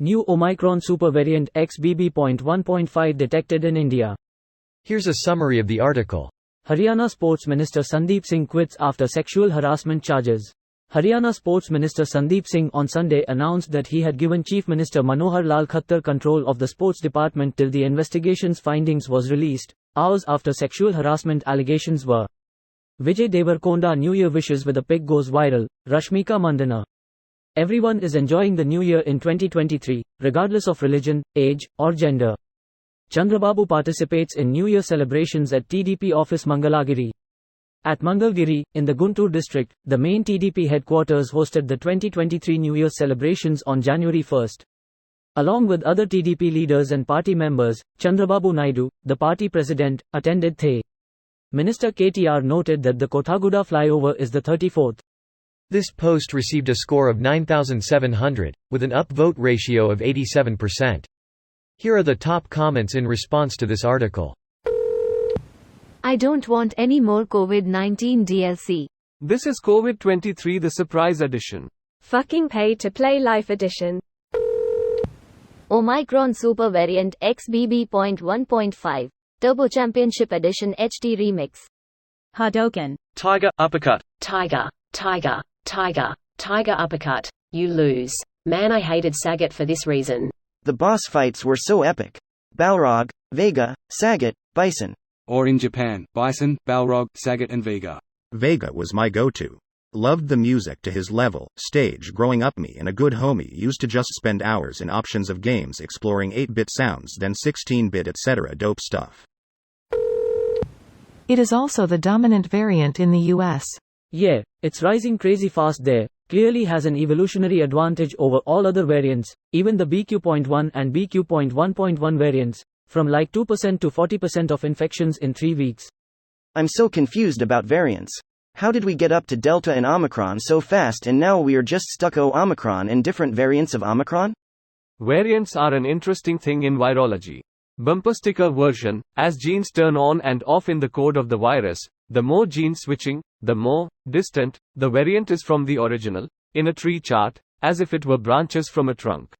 New Omicron supervariant XBB.1.5 detected in India. Here's a summary of the article. Haryana Sports Minister Sandeep Singh quits after sexual harassment charges. Haryana Sports Minister Sandeep Singh on Sunday announced that he had given Chief Minister Manohar Lal Khattar control of the sports department till the investigation's findings was released, hours after sexual harassment allegations were. Vijay Devarkonda New Year wishes with a pic goes viral, Rashmika Mandana. Everyone is enjoying the new year in 2023, regardless of religion, age, or gender. Chandrababu participates in New Year celebrations at TDP office Mangalagiri. At Mangalgiri, in the Guntur district, the main TDP headquarters hosted the 2023 New Year celebrations on January 1. Along with other TDP leaders and party members, Chandrababu Naidu, the party president, attended the. Minister KTR noted that the Kothaguda flyover is the 34th. This post received a score of 9,700, with an upvote ratio of 87%. Here are the top comments in response to this article. I don't want any more COVID-19 DLC. This is COVID-23 the surprise edition. Fucking pay to play life edition. Omicron super variant XBB.1.5. Turbo Championship Edition HD Remix. Hadouken. Tiger uppercut. Tiger, tiger, tiger, tiger uppercut. You lose. Man, I hated Sagat for this reason. The boss fights were so epic. Balrog, Vega, Sagat, Bison. Or in Japan, Bison, Balrog, Sagat and Vega. Vega was my go-to. Loved the music to his level, stage growing up. Me and a good homie used to just spend hours in options of games exploring 8-bit sounds then 16-bit etc. Dope stuff. It is also the dominant variant in the US. Yeah, it's rising crazy fast there. Clearly has an evolutionary advantage over all other variants, even the BQ.1 and BQ.1.1 variants, from like 2% to 40% of infections in 3 weeks. I'm so confused about variants. How did we get up to Delta and Omicron so fast and now we are just stuck Omicron and different variants of Omicron? Variants are an interesting thing in virology. Bumper sticker version, as genes turn on and off in the code of the virus, the more gene switching, the more distant the variant is from the original, in a tree chart, as if it were branches from a trunk.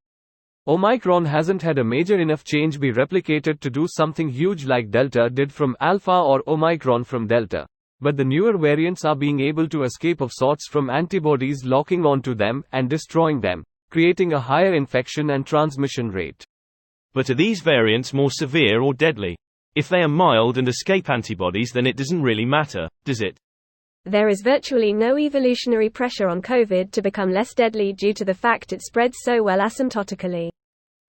Omicron hasn't had a major enough change be replicated to do something huge like Delta did from Alpha or Omicron from Delta. But the newer variants are being able to escape of sorts from antibodies locking onto them and destroying them, creating a higher infection and transmission rate. But are these variants more severe or deadly? If they are mild and escape antibodies, then it doesn't really matter, does it? There is virtually no evolutionary pressure on COVID to become less deadly due to the fact it spreads so well asymptotically.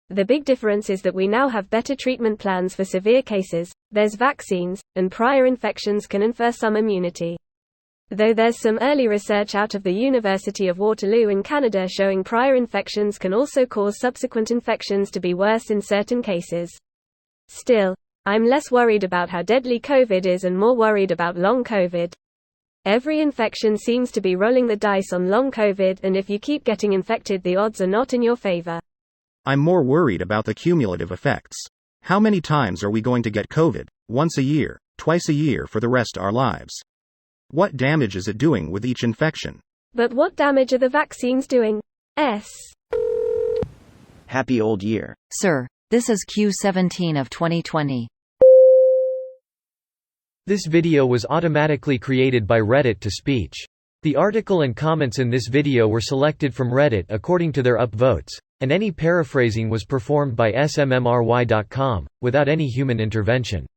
The big difference is that we now have better treatment plans for severe cases, there's vaccines, and prior infections can infer some immunity. Though there's some early research out of the University of Waterloo in Canada showing prior infections can also cause subsequent infections to be worse in certain cases. Still, I'm less worried about how deadly COVID is and more worried about long COVID. Every infection seems to be rolling the dice on long COVID, and if you keep getting infected, the odds are not in your favor. I'm more worried about the cumulative effects. How many times are we going to get COVID? Once a year, twice a year for the rest of our lives? What damage is it doing with each infection? But what damage are the vaccines doing? Happy old year. Sir, this is Q17 of 2020. This video was automatically created by Reddit to speech. The article and comments in this video were selected from Reddit according to their upvotes, and any paraphrasing was performed by smmry.com, without any human intervention.